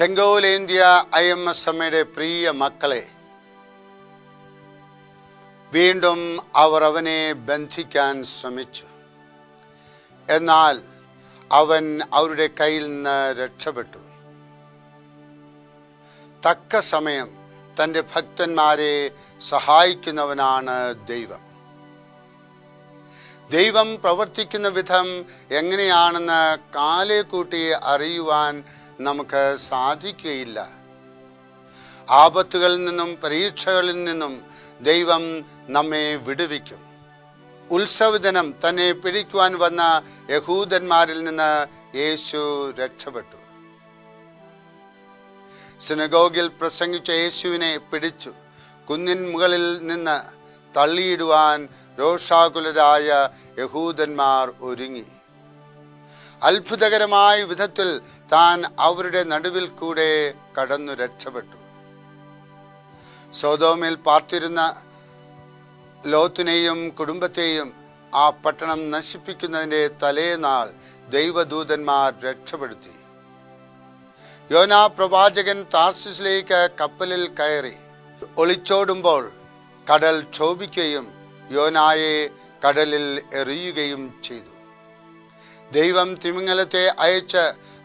ചെങ്കോലേന്ത്യ IMSമ്മയുടെ പ്രിയ മക്കളെ, വീണ്ടും അവർ അവനെ ബന്ധിക്കാൻ ശ്രമിച്ചു. എന്നാൽ അവൻ അവരുടെ കയ്യിൽ നിന്ന് രക്ഷപ്പെട്ടു. തക്ക സമയം തൻ്റെ ഭക്തന്മാരെ സഹായിക്കുന്നവനാണ് ദൈവം. ദൈവം പ്രവർത്തിക്കുന്ന വിധം എങ്ങനെയാണെന്ന് കാലേക്കൂട്ടി അറിയുവാൻ നമുക്ക് സാധിക്കുകയില്ല. ആപത്തുകളിൽ നിന്നും പരീക്ഷകളിൽ നിന്നും ദൈവം നമ്മെ വിടുവിക്കും. ഉത്സവദിനം തന്നെ പിടിക്കുവാൻ വന്ന യഹൂദന്മാരിൽ നിന്ന് യേശു രക്ഷപ്പെട്ടു. സിനഗോഗിൽ പ്രസംഗിച്ച യേശുവിനെ പിടിച്ചു കുന്നിൻ മുകളിൽ നിന്ന് തള്ളിയിടുവാൻ രോഷാകുലരായ യഹൂദന്മാർ ഒരുങ്ങി. അത്ഭുതകരമായ വിധത്തിൽ താൻ അവരുടെ നടുവിൽ കൂടെ കടന്നു രക്ഷപ്പെട്ടു. സൊദോമിൽ പാർത്തിരുന്ന ലോത്തിനെയും കുടുംബത്തെയും ആ പട്ടണം നശിപ്പിക്കുന്നതിൻ്റെ തലേനാൾ ദൈവദൂതന്മാർ രക്ഷപ്പെടുത്തി. യോനാ പ്രവാചകൻ താർസിസിലേക്ക് കപ്പലിൽ കയറി. ഒളിച്ചോടുമ്പോൾ കടൽ ക്ഷോഭിക്കുകയും യോനായെ കടലിൽ എറിയുകയും ചെയ്തു. ദൈവം തിമിംഗലത്തെ അയച്ച്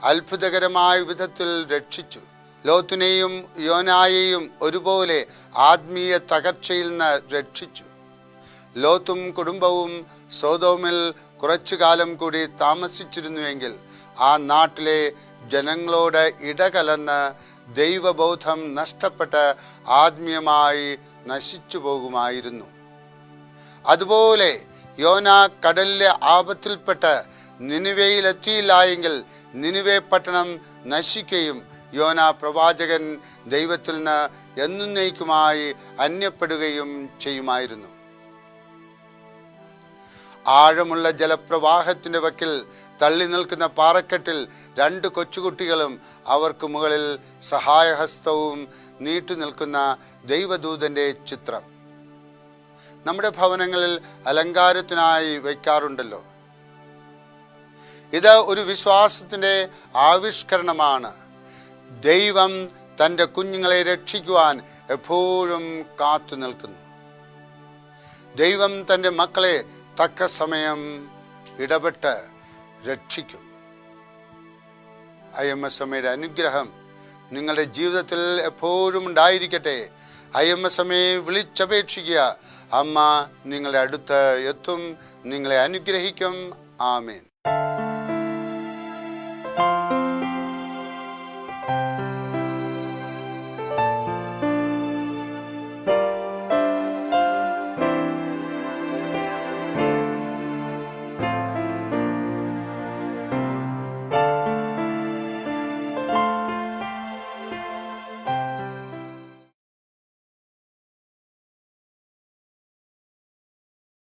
അത്ഭുതകരമായ വിധത്തിൽ രക്ഷിച്ചു. ലോത്തിനെയും യോനായെയും ഒരുപോലെ ആത്മീയ തകർച്ചയിൽ നിന്ന് രക്ഷിച്ചു. ലോത്തും കുടുംബവും സൊദോമിൽ കുറച്ചു കാലം കൂടി താമസിച്ചിരുന്നുവെങ്കിൽ ആ നാട്ടിലെ ജനങ്ങളോട് ഇടകലർന്ന് ദൈവബോധം നഷ്ടപ്പെട്ട് ആത്മീയമായി നശിച്ചു പോകുമായിരുന്നു. അതുപോലെ യോന കടലിലെ ആപത്തിൽപ്പെട്ട് നിനിവേയിലെത്തിയില്ലായെങ്കിൽ നിനിവേ പട്ടണം നശിക്കുകയും യോന പ്രവാചകൻ ദൈവത്തിൽ നിന്ന് എന്നേക്കുമായി അന്യപ്പെടുകയും ചെയ്യുമായിരുന്നു. ആഴമുള്ള ജലപ്രവാഹത്തിന്റെ വക്കിൽ തള്ളി നിൽക്കുന്ന പാറക്കെട്ടിൽ 2 കൊച്ചുകുട്ടികളും അവർക്ക് മുകളിൽ സഹായഹസ്തവും നീട്ടു നിൽക്കുന്ന ദൈവദൂതന്റെ ചിത്രം നമ്മുടെ ഭവനങ്ങളിൽ അലങ്കാരത്തിനായി വയ്ക്കാറുണ്ടല്ലോ. ഇത് ഒരു വിശ്വാസത്തിന്റെ ആവിഷ്കരണമാണ്. ദൈവം തൻ്റെ കുഞ്ഞുങ്ങളെ രക്ഷിക്കുവാൻ എപ്പോഴും കാത്തു നിൽക്കുന്നു. ദൈവം തൻ്റെ മക്കളെ തക്ക സമയം ഇടപെട്ട് രക്ഷിക്കും. IMSമ്മയുടെ അനുഗ്രഹം നിങ്ങളുടെ ജീവിതത്തിൽ എപ്പോഴും ഉണ്ടായിരിക്കട്ടെ. IMSമ്മയെ വിളിച്ചപേക്ഷിക്കുക. അമ്മ നിങ്ങളുടെ അടുത്ത് എത്തും, നിങ്ങളെ അനുഗ്രഹിക്കും. ആമേൻ.